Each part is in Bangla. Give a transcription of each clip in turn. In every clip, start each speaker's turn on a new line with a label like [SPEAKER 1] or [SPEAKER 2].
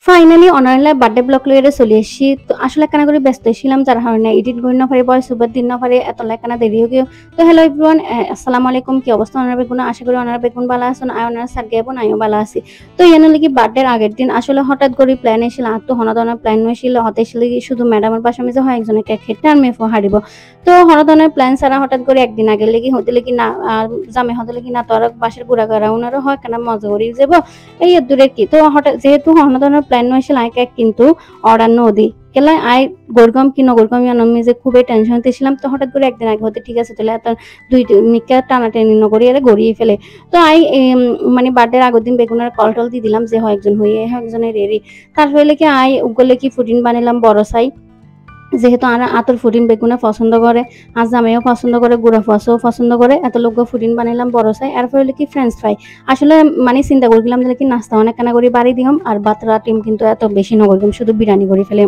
[SPEAKER 1] ফাইনালি অনারলা বার্থডে ব্লগ লইরে চলে এসেছি। তো আসলে কেন করে ব্যস্ত ছিলাম যার কারণে এডিট করি না পারি, ভয়েস ওভার দিন না পারি, এত লেখানা দেরি হয়ে গিয়ে। তো হ্যালো এভরিওয়ান, আসসালামু আলাইকুম। কি অবস্থা ওনার বেগুন? আশা করি ওনার বেগুন ভালো আছেন, আর ওনার সার গেবো আমিও ভালো আছি। তো এনে লাগি বার্থডের আগের দিন আসলে হঠাৎ করে প্ল্যান এসেছিল, আর তো হনদনের প্ল্যান হয়েছিল হতে এসে শুধু ম্যাডামের পাশে মিজে হয় একজনে কেক খেতে আর মেফো হারিব। তো হনদনের প্ল্যান ছাড়া হঠাৎ করে একদিন আগে লেগে হতে লেগে না জামে হতে লেগে না তোর বাসার ঘুরা ঘুরা ওনারও হয় কেন মজা করি যাবো এই দূরের কি। তো হঠাৎ যেহেতু হনদনের প্ল্যান হয়েছিল কেক কিন্তু অর্ডার নদী কেলা আই গরগম কি নগরগম আমি যে খুবই টেনশন ছিলাম। তো হঠাৎ করে একদিন আগে হতে ঠিক আছে তাহলে এত দুই মিকা টানাটানি নগরি এর গড়িয়ে ফেলে। তো আই মানে বার্থডের আগের দিন বেগুনের কল টল দিয়ে দিলাম যে হয় একজন হয়ে একজনের রেডি। তারপরে কি আই উগলে কি ফুডিন বানালাম বড় সাই, যেহেতু আর আতর ফুডিন বেগুনে পছন্দ করে, আর জামাইও পছন্দ করে, গুঁড়া ফসও পছন্দ করে, এত লোক ফুডিন বানাইলাম বড় চাই। এরপর হলে কি ফ্রেঞ্চ ফ্রাই। আসলে মানে চিন্তা করলাম যে কি নাস্তা অনেক কেনা করে বাড়ি দিলাম, আর বাতরা টিম কিন্তু এত বেশি নগরলাম, শুধু বিরিয়ানি করে ফেলে।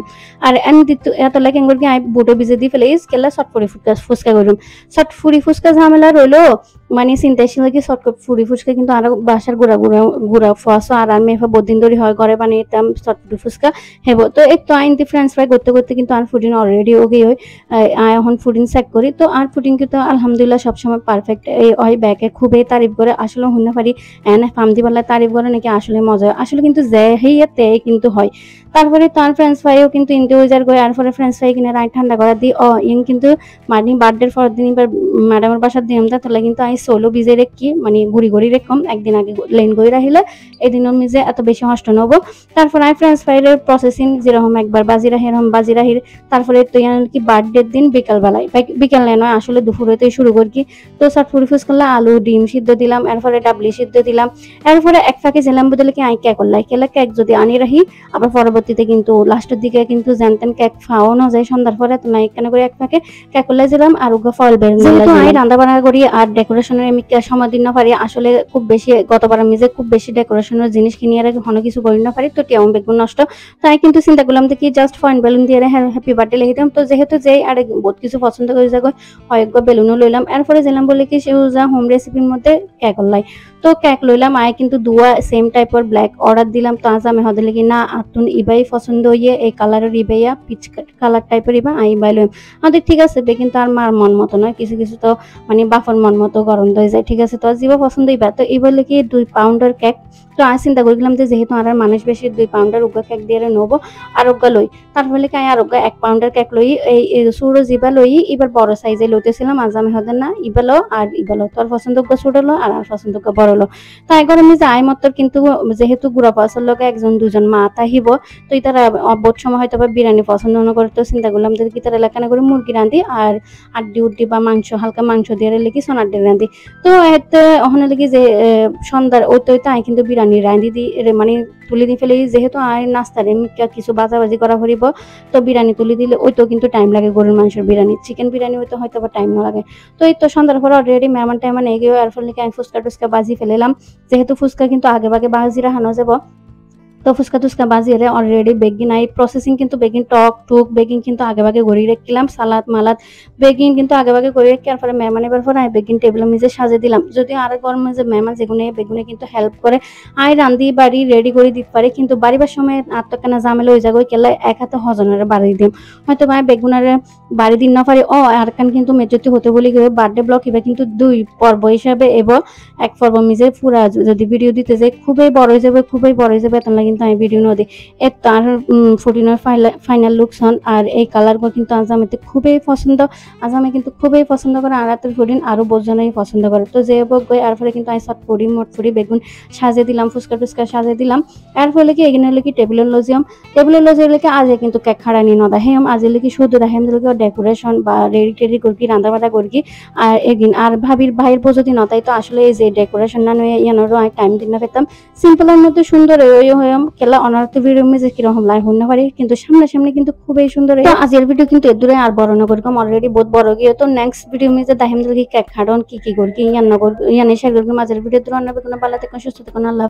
[SPEAKER 1] আর এমনি এত লাগে কি আই বুটো ভিজে দিয়ে ফেলে কেলা চটপড়ি ফুচকা করলাম। চটফুরি ফুচকা ঝামেলা রইলো, মানে চিন্তা ছিল কি চটফুরি ফুচকা কিন্তু আরো বাসার গুঁড়া ফসো আর মেফা বহুদিন ধরে হয় ঘরে বানিয়েতাম চটফুরি ফুচকা হেব। তো একটু আইনতে ফ্রেঞ্চ ফ্রাই করতে করতে কিন্তু আর ফুডিন অলরেডি ওকে হয় এখন ফুডিং চেক করি। তো আর ফুডিং কিন্তু আলহামদুলিল্লাহ সবসময় পারফেক্ট এই ওই ব্যাগে খুবই তারিফ করে, আসলে শুনতে পারি এনে ফামদি পাল্লা তারিফ করে নাকি আসলে মজা হয়, আসলে কিন্তু যে হেইয়াতে কিন্তু হয়। তারপরে তার ফ্রেঞ্চ ফ্রাইও কিন্তু ইন্ডিভিজুয়াল করে আর পরে ফ্রেঞ্চ ফ্রাই কিনে রাই ঠান্ডা করা দিই ইং কিন্তু মানে বার্থডের পরের দিন এবার ম্যাডামের বাসার দিলাম তাহলে কিন্তু আমি সোলো ভিজে রেখি মানে ঘুরি ঘুরি রেখম একদিন আগে লেন করে রাখিলে এদিনও নিজে এত বেশি নষ্ট নেব। তারপর আমি ফ্রেঞ্চ ফ্রাইয়ের প্রসেসিং যেরকম একবার বাজি রাহি এরকম বাজি রাহির। তারপরে তো কি বার্থডের দিন বিকালবেলায় বিকাল নয় আসলে দুপুরেতেই শুরু করি। তো চটফুরি ফুচ করলে আলু ডিম সিদ্ধ দিলাম, এরপরে ডাবলি সিদ্ধ দিলাম, এরপরে এক ফাঁকে জেলাম বদলে কি আই কেক করলাই কেলা কেক যদি আনি রাখি আবার পরবর্তীতে কিন্তু লাস্টের দিকে কিন্তু জানতেন কেক খাওয়ানো যায় সন্ধ্যার পরে। তো নাই কেন করে এক ফাঁকে কেক করলাই দিলাম আর উগা ফল বের যেহেতু আমি রান্না বান্না করি আর ডেকোরেশনের আমি সময় দিন না পারি, আসলে খুব বেশি গতবার আমি যে খুব বেশি ডেকোরেশনের জিনিস কিনে আর কোনো কিছু করি না পারি, তো টেউন বেগুন নষ্ট। তাই কিন্তু চিন্তা করলাম যে কি জাস্ট ফয়েন বেলুন দিয়ে হ্যাপি বার্থডে লিখে দিলাম। তো যেহেতু যে আর বহুত কিছু পছন্দ করে যাগো হয় বেলুনও লইলাম, এরপরে যেলাম বলে কি সেও যা হোম রেসিপির মধ্যে কেক লাই। তো কেক লইলাম আয় কিন্তু দুয়া সেম টাইপের ব্ল্যাক অর্ডার দিলাম। তো আজ আমি হদে কি না আতুন ইবাই পছন্দ হইয়ে এই কালারের ইবাইয়া পিচ কালার টাইপের ইবা আই বাই লইম। আমাদের ঠিক আছে কিন্তু আর মার মন মতো নয়, কিছু কিছু তো মানে বাফর মন মতো গরম হয়ে যায়। ঠিক আছে তো জিবা পছন্দ ইবা। তো এই বলে কি 2 পাউন্ডের কেক। তো আমি চিন্তা করলাম যে যেহেতু আর মানুষ বেশি 2 পাউন্ডের উগা কেক দিয়ে নেবো আর উগা লই। তারপরে কি আর উগা 1 পাউন্ডের কেক লই এই সুরো জিবা লই এবার বড় সাইজে লইতেছিলাম। আজ আমি হদের না ইবালো আর ইবালো তোর পছন্দ উগা ছোট লো আর পছন্দ উগা বড় লো। তাই করে আমি যাই মতর কিন্তু যেহেতু গুড়া পাসের লোক একজন দুজন মা তাহিব, তো ইতারা বহুত সময় হয়তো বিরিয়ানি পছন্দ না করে। তো চিন্তা করলাম যে কি তারা এলাকা করে মুরগি রাঁধি আর আড্ডি উড্ডি বা মাংস হালকা মাংস দিয়ে লেগে সোনার দিয়ে রাঁধি। তো এতে ওখানে লেগে যে সন্ধ্যার ওই তো আই কিন্তু বিরিয়ানি রাঁধি দি মানে তুলে দিয়ে ফেলে যেহেতু আই নাস্তারে কিছু বাজাবাজি করা করিব। তো বিরিয়ানি তুলে দিলে ওই তো কিন্তু টাইম লাগে, গরুর মাংসের বিরিয়ানি চিকেন বিরিয়ানি হইতে হয়তো টাইম না লাগে। তো এই তো সন্ধ্যার পর অলরেডি মেহমান টাইমান এগিয়ে আর ফলে আমি ফুচকা টুচকা বাজি ফেলেলাম, যেহেতু ফুচকা কিন্তু আগে ভাগে বাজি রাখানো যাব। তো ফুচকা টুচকা বাজিয়ে অলরেডি বেগিন আই প্রসেসিং কিন্তু বেগিন টক টুক বেগিন কিন্তু আগে ভাগে গড়িয়ে রাখলাম, সালাদ মালাদ বেগিন কিন্তু আগে ভাগে করে রেখে আর পরে মেহমান এবার পরে আমি বেগিন টেবিলের মেঝে সাজিয়ে দিলাম। যদিও আর গরম মেঝে মেহমান যেগুনে বেগুনে কিন্তু হেল্প করে আই রান্ধি বাড়ি রেডি করে দিতে পারি, কিন্তু বাড়িবার সময় আত্মকেনা ঝামেলা হয়ে যাবে কেলা এক হাতে হজনের বাড়ি দিম হয়তো ভাই বেগুনের বাড়ি দিন না পারি। আর কান কিন্তু মেজতি হতে বলি বার্থডে ব্লগ এবার কিন্তু 2 পর্ব হিসাবে এবং এক পর্ব মিজে পুরা যদি ভিডিও দিতে যাই খুবই বড় হয়ে যাবে, খুবই বড় হয়ে যাবে। তাহলে কিন্তু আমি ভিডিও নদী এর তার ফুটিনের ফাইনাল লুকস হন আর এই কালারগুলো কিন্তু আজ আমি খুবই পছন্দ, আজ আমি কিন্তু খুবই পছন্দ করে আর রাতের ফুটিন আরো বহুজনই পছন্দ করে। তো যে গই আর ফলে কিন্তু আমি সব ফুটি মোট ফুটি বেগুন সাজিয়ে দিলাম, ফুচকা টুচকা সাজিয়ে দিলাম। এর ফলে কি এখানে হলে কি টেবিলের লজিয়াম লেগে আজ কিন্তু কেক খাড়ানি নদা হেম আজ লেগে শুধু রাহেম ডেকোরেশন বা রেডি টেডি করি রান্না বান্না করি আর এগিন আর ভাবির ভাইয়ের প্রতি নতাই। তো আসলে এই যে ডেকোরেশন না নয় ইয়ানোরও আমি টাইম দিন না পেতাম, সিম্পলের মধ্যে সুন্দর হইম কেলা অনার্থ ভিডিও মেজে কিরকম লাই হইতে পারি, কিন্তু সামনে কিন্তু খুবই সুন্দর। তো আজকের ভিডিও কিন্তু এর দূরে আর বড় না করকম অলরেডি বহুত বড় গিয়ে। তো নেক্সট ভিডিও মেজে দাহিম দিল কি কেক খাড়ন কি করি ইয়ান না করি ইয়ান এসে মাঝের ভিডিও দূরে অন্য কোনো ভালো থেকে সুস্থ থাকুন। আল্লাহ।